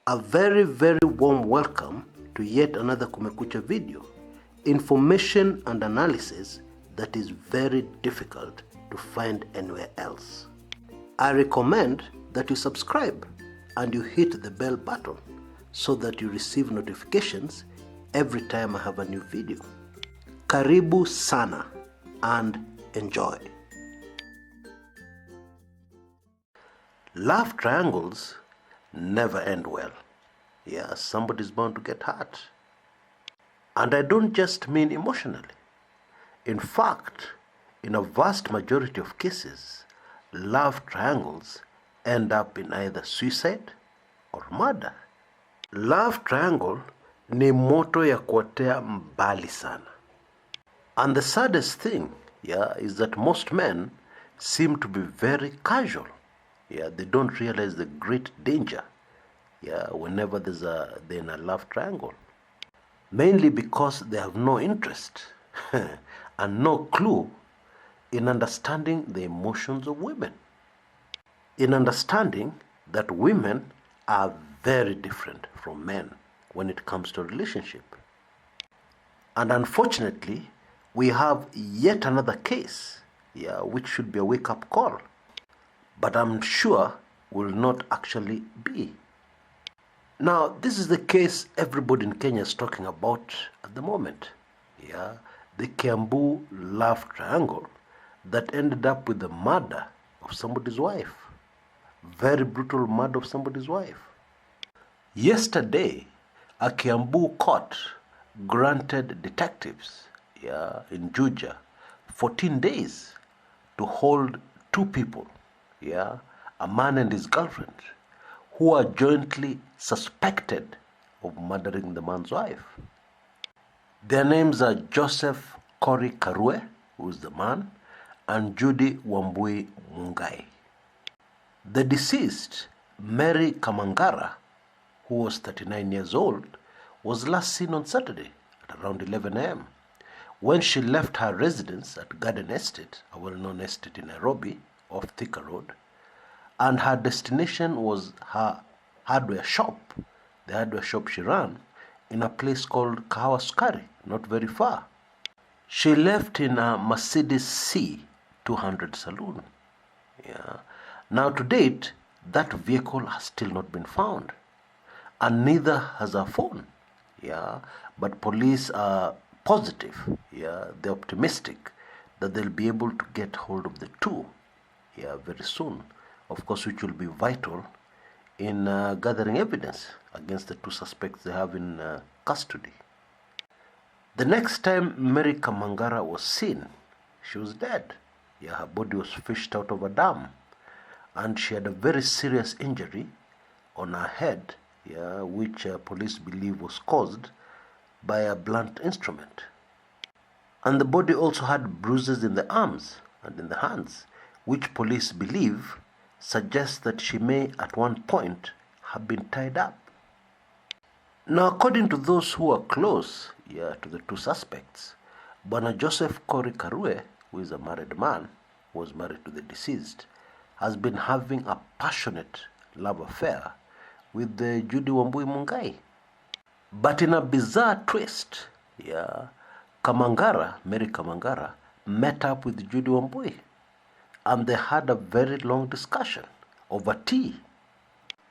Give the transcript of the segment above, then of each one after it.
A very, very warm welcome to yet another Kumekucha video. Information and analysis that is very difficult to find anywhere else. I recommend that you subscribe and you hit the bell button so that you receive notifications every time I have a new video. Karibu sana and enjoy. Love triangles never end well. Yeah, somebody's bound to get hurt. And I don't just mean emotionally. In fact, in a vast majority of cases, love triangles end up in either suicide or murder. Love triangle ni moto ya kuotea mbali sana. And the saddest thing, is that most men seem to be very casual. They don't realize the great danger, whenever they're in a love triangle. Mainly because they have no interest and no clue in understanding the emotions of women. In understanding that women are very different from men when it comes to a relationship. And unfortunately, we have yet another case, which should be a wake-up call. But I'm sure will not actually be. Now, this is the case everybody in Kenya is talking about at the moment. The Kiambu love triangle that ended up with the murder of somebody's wife. Very brutal murder of somebody's wife. Yesterday, a Kiambu court granted detectives in Juja 14 days to hold two people, a man and his girlfriend, who are jointly suspected of murdering the man's wife. Their names are Joseph Cory Karue, who is the man, and Judy Wambui Mungai. The deceased, Mary Kamangara, who was 39 years old, was last seen on Saturday at around 11 a.m. when she left her residence at Garden Estate, a well-known estate in Nairobi, off Thika Road, and her destination was her hardware shop, the hardware shop she ran, in a place called Kahawa Sukari, not very far. She left in a Mercedes C200 saloon. Now to date, that vehicle has still not been found, and neither has her phone. But police are positive, they're optimistic that they'll be able to get hold of the two very soon, of course, which will be vital in gathering evidence against the two suspects they have in custody. The next time Mary Kamangara was seen, she was dead. Her body was fished out of a dam, and she had a very serious injury on her head, which police believe was caused by a blunt instrument. And the body also had bruises in the arms and in the hands, which police believe suggests that she may at one point have been tied up. Now, according to those who are close to the two suspects, Bwana Joseph Cory Karue, who is a married man, was married to the deceased, has been having a passionate love affair with the Judy Wambui Mungai. But in a bizarre twist, Mary Kamangara, met up with Judy Wambui, and they had a very long discussion over tea.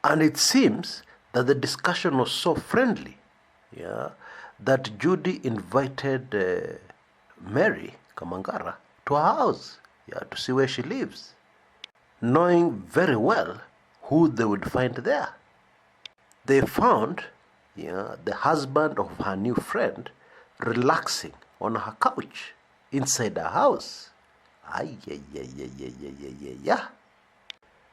And it seems that the discussion was so friendly, that Judy invited Mary Kamangara to her house, to see where she lives, knowing very well who they would find there. They found the husband of her new friend relaxing on her couch inside her house.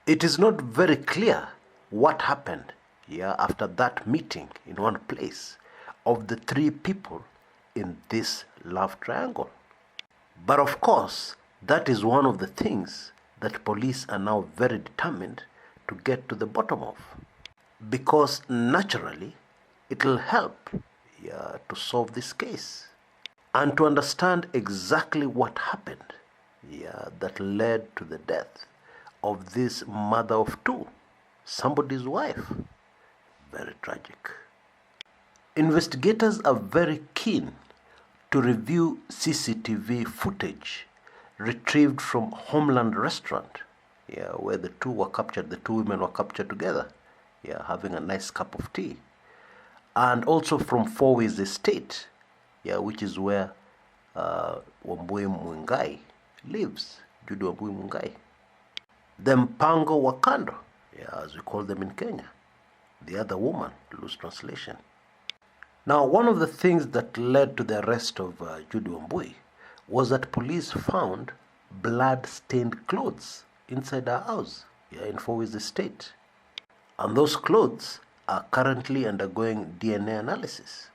It is not very clear what happened after that meeting in one place of the three people in this love triangle. But of course, that is one of the things that police are now very determined to get to the bottom of, because naturally it will help to solve this case and to understand exactly what happened that led to the death of this mother of two, somebody's wife. very tragic. Investigators are very keen to review CCTV footage retrieved from Homeland Restaurant, where the two women were captured together, having a nice cup of tea. And also from Fourways Estate, which is where Wambui Mungai lives, Judy Wambui Mungai. The Mpango Wakando, as we call them in Kenya, the other woman, loose translation. Now, one of the things that led to the arrest of Judy Wambui was that police found blood-stained clothes inside her house, in Fourways Estate. And those clothes are currently undergoing DNA analysis.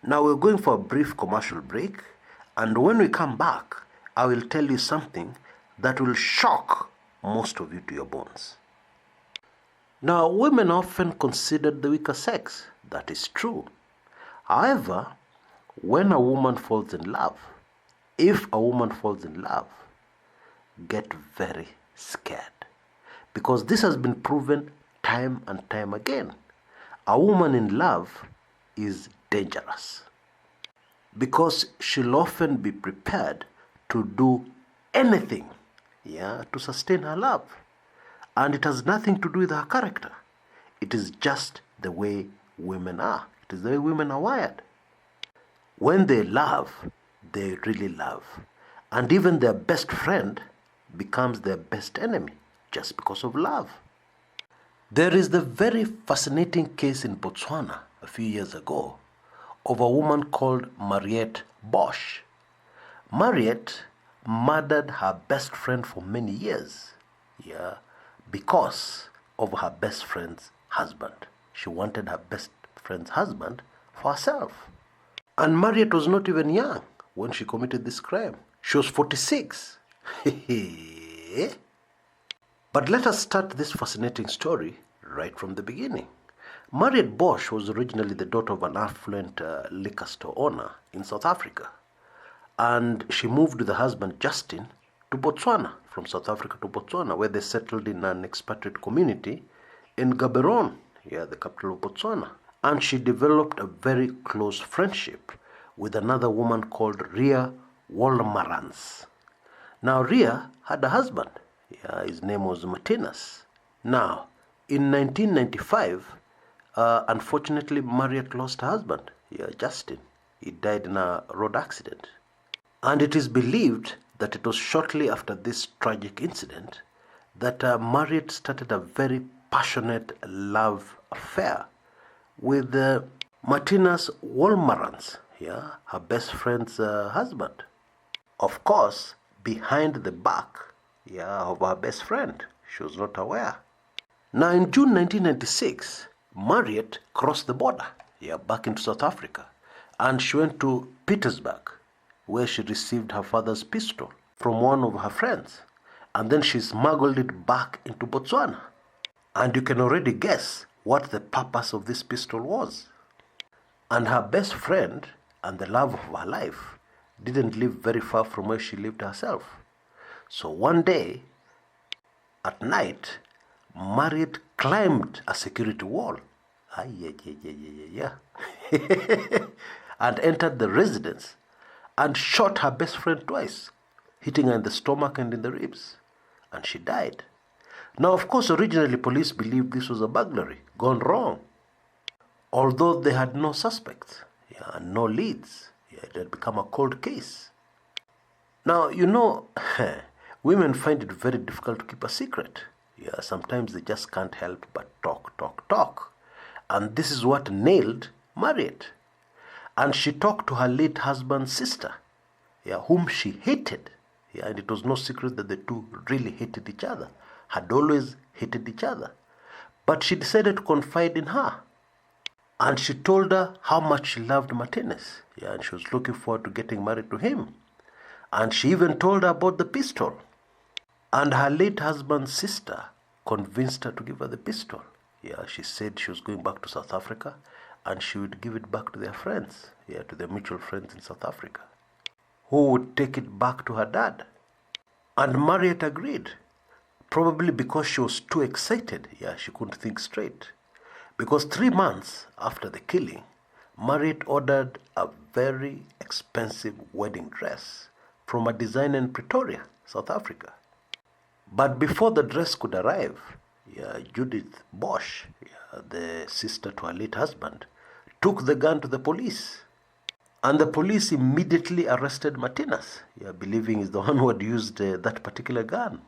Now, we're going for a brief commercial break, and when we come back, I will tell you something that will shock most of you to your bones. Now, women are often considered the weaker sex. That is true. However, when a woman falls in love, if a woman falls in love, get very scared. Because this has been proven time and time again. A woman in love is dangerous. Because she'll often be prepared to do anything, to sustain her love. And it has nothing to do with her character. It is just the way women are. It is the way women are wired. When they love, they really love. And even their best friend becomes their best enemy just because of love. There is the very fascinating case in Botswana a few years ago of a woman called Mariette Bosch. Mariette murdered her best friend for many years, because of her best friend's husband. She wanted her best friend's husband for herself. And Mariette was not even young when she committed this crime. She was 46. But let us start this fascinating story right from the beginning. Mariette Bosch was originally the daughter of an affluent liquor store owner in South Africa. And she moved with her husband Justin to Botswana, from South Africa to Botswana, where they settled in an expatriate community in Gaborone, the capital of Botswana. And she developed a very close friendship with another woman called Ria Wolmarans. Now, Ria had a husband. His name was Martinus. Now, in 1995, unfortunately, Mariette lost her husband, Justin. He died in a road accident. And it is believed that it was shortly after this tragic incident that Mariette started a very passionate love affair with Martinus Wolmarans, her best friend's husband. Of course, behind the back of her best friend. She was not aware. Now, in June 1996, Mariette crossed the border, back into South Africa, and she went to Pietersburg, where she received her father's pistol from one of her friends, and then she smuggled it back into Botswana. And you can already guess what the purpose of this pistol was. And her best friend and the love of her life didn't live very far from where she lived herself. So one day, at night, Mariette climbed a security wall and entered the residence and shot her best friend twice, hitting her in the stomach and in the ribs. And she died. Now, of course, originally police believed this was a burglary gone wrong, although they had no suspects, and no leads. It had become a cold case. Now, women find it very difficult to keep a secret. Sometimes they just can't help but talk. And this is what nailed Mariette. And she talked to her late husband's sister, whom she hated. And it was no secret that the two really hated each other, had always hated each other. But she decided to confide in her. And she told her how much she loved Martinez. And she was looking forward to getting married to him. And she even told her about the pistol. And her late husband's sister convinced her to give her the pistol. She said she was going back to South Africa and she would give it back to their friends, to their mutual friends in South Africa, who would take it back to her dad. And Mariette agreed, probably because she was too excited. She couldn't think straight. Because 3 months after the killing, Marriott ordered a very expensive wedding dress from a designer in Pretoria, South Africa. But before the dress could arrive, Judith Bosch, the sister to her late husband, took the gun to the police. And the police immediately arrested Martinez, believing he's the one who had used that particular gun.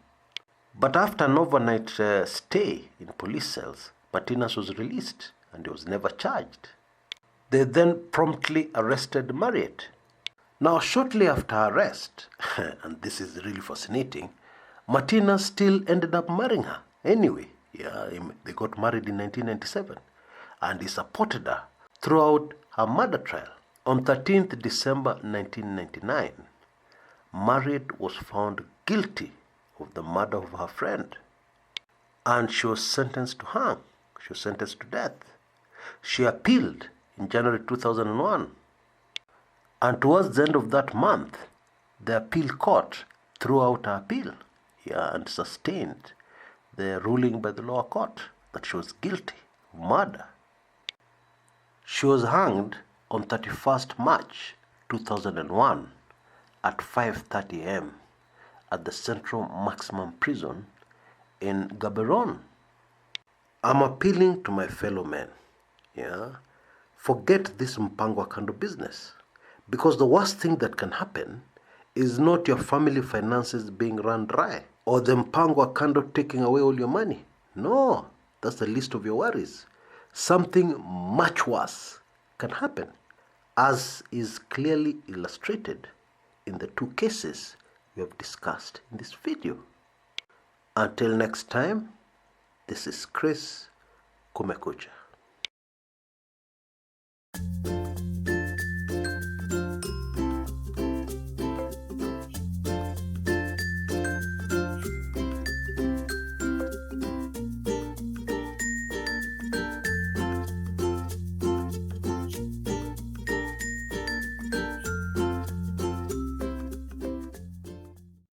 But after an overnight stay in police cells, Martinez was released and he was never charged. They then promptly arrested Marriott. Now, shortly after her arrest, and this is really fascinating, Martinez still ended up marrying her anyway. They got married in 1997, and he supported her throughout her murder trial. On 13th December 1999, Marriott was found guilty of the murder of her friend, and she was sentenced to hang. She was sentenced to death. She appealed in January 2001, and towards the end of that month, the appeal court threw out her appeal and sustained the ruling by the lower court that she was guilty of murder. She was hanged on 31st March 2001 at 5:30 a.m. at the Central Maximum Prison in Gaborone. I'm appealing to my fellow men. Forget this Mpango Kando business, because the worst thing that can happen is not your family finances being run dry or the Mpango Kando taking away all your money. No, that's the least of your worries. Something much worse can happen, as is clearly illustrated in the two cases we have discussed in this video. Until next time, this is Chris Kumekucha.